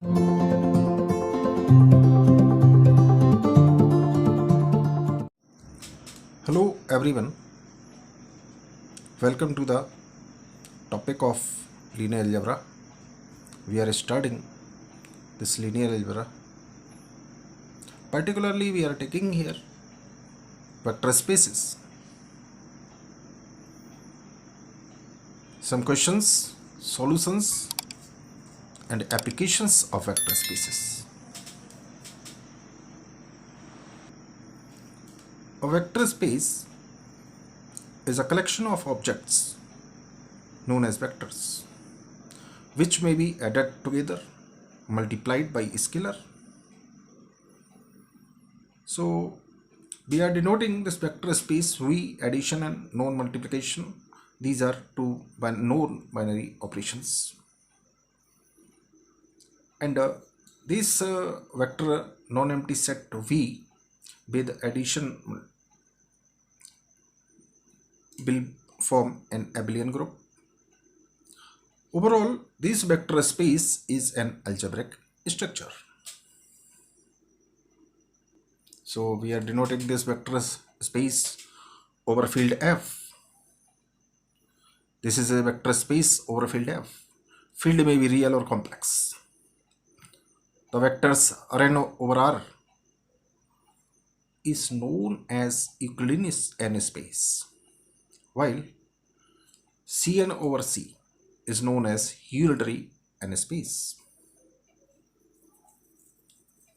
Hello everyone, welcome to the topic of linear algebra. We are studying this linear algebra. Particularly we are taking here vector spaces. Some questions, solutions and applications of vector spaces. A vector space is a collection of objects known as vectors, which may be added together, multiplied by scalar. So we are denoting this vector space V addition and non-multiplication. These are two non-binary operations. And this vector non-empty set V with addition will form an abelian group. Overall, this vector space is an algebraic structure. So we are denoting this vector space over field F. This is a vector space over field F. Field may be real or complex. The vectors Rn over R is known as Euclidean n space, while Cn over C is known as unitary n space.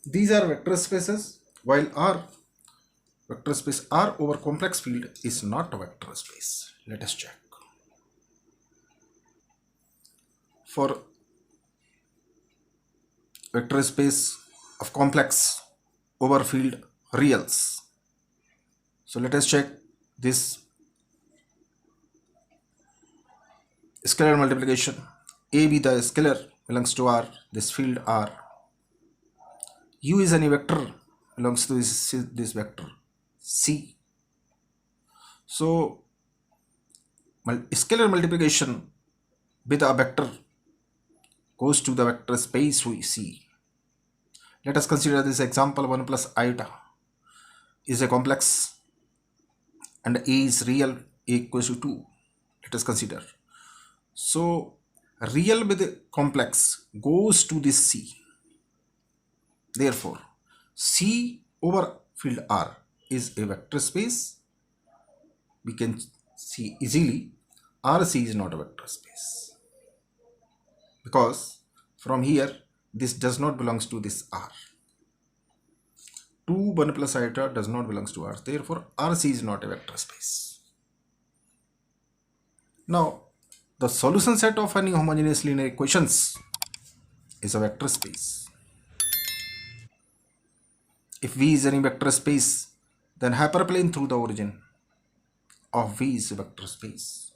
These are vector spaces, while R vector space R over complex field is not a vector space. Let us check. For vector space of complex over field reals, so let us check this scalar multiplication. A be the scalar belongs to R, this field R. U is any vector belongs to this vector C. So scalar multiplication with a vector goes to the vector space we see. Let us consider this example. 1 plus iota is a complex and A is real, A equals to 2. Let us consider. So real with complex goes to this C. Therefore, C over field R is a vector space. We can see easily RC is not a vector space, because from here this does not belongs to this R. 2 1 plus iota does not belongs to R. Therefore, RC is not a vector space. Now, the solution set of any homogeneous linear equations is a vector space. If V is any vector space, then hyperplane through the origin of V is a vector space.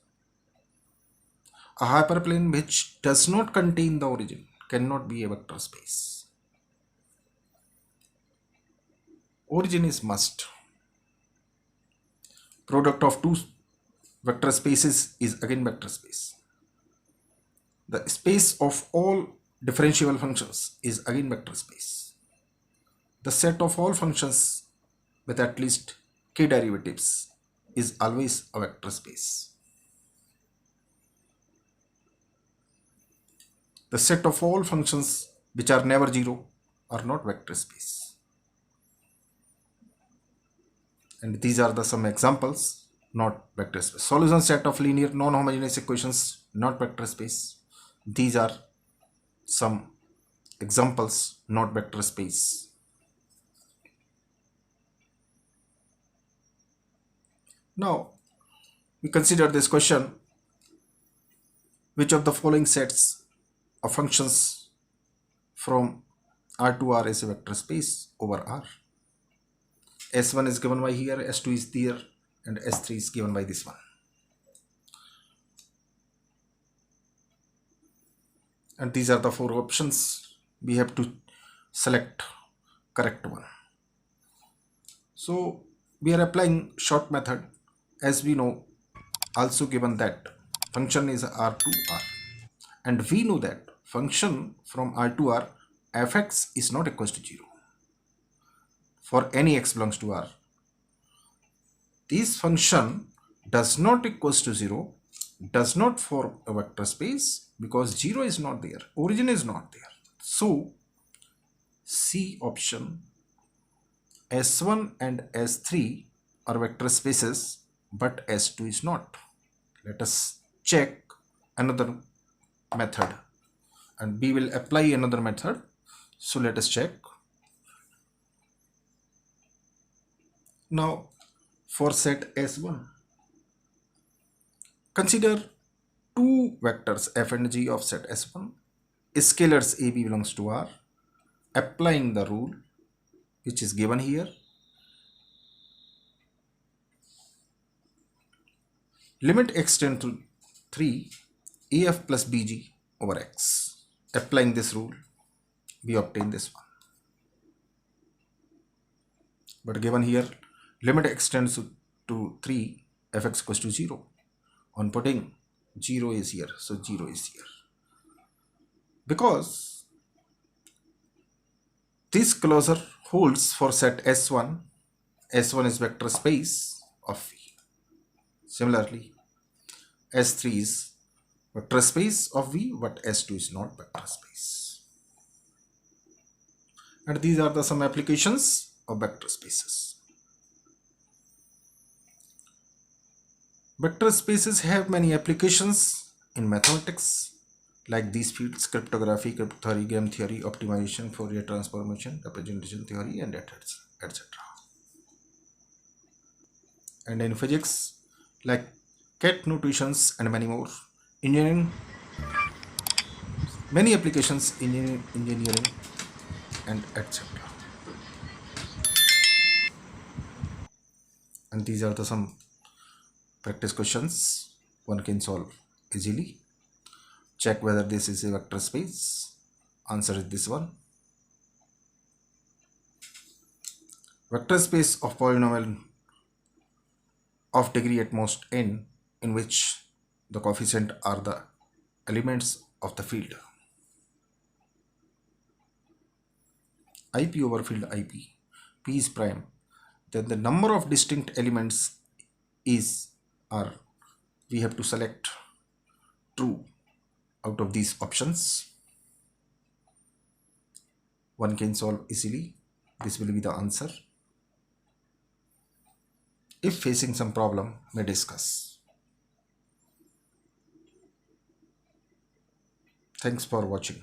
A hyperplane which does not contain the origin cannot be a vector space. Origin is must. Product of two vector spaces is again vector space. The space of all differentiable functions is again vector space. The set of all functions with at least k derivatives is always a vector space. The set of all functions which are never zero are not vector space. And these are the some examples, not vector space. Solution set of linear non-homogeneous equations, not vector space. These are some examples, not vector space. Now, we consider this question: which of the following sets of functions from R to R is a vector space over R? S1 is given by here, S2 is there, and S3 is given by this one. And these are the four options. We have to select correct one. So we are applying short method. As we know, also given that function is R to R, and we know that function from R to R fx is not equals to 0 for any x belongs to R. This function does not equals to 0, does not form a vector space because 0 is not there, origin is not there. So C option, S1 and S3 are vector spaces but S2 is not. Let us check another method and we will apply another method. So let us check. Now for set S1, consider two vectors f and g of set S1. Scalars AB belongs to R. Applying the rule which is given here, limit x tend to 3 af plus bg over x. Applying this rule, we obtain this one. But given here, limit x tends to 3 fx equals to 0. On putting 0 is here, so 0 is here. Because this closure holds for set S1, S1 is vector space of V. Similarly, S3 is vector space of V, but S2 is not vector space. And these are the some applications of vector spaces. Vector spaces have many applications in mathematics, like these fields: cryptography, crypto theory, game theory, optimization, Fourier transformation, representation theory, and etc. And in physics, like cat notations and many more. Engineering, many applications in engineering and etc. And these are the some practice questions one can solve easily. Check whether this is a vector space. Answer is this one. Vector space of polynomial of degree at most n, in which the coefficient are the elements of the field. IP over field IP, P is prime, then the number of distinct elements is, or we have to select true out of these options. One can solve easily. This will be the answer. If facing some problem, may discuss. Thanks for watching.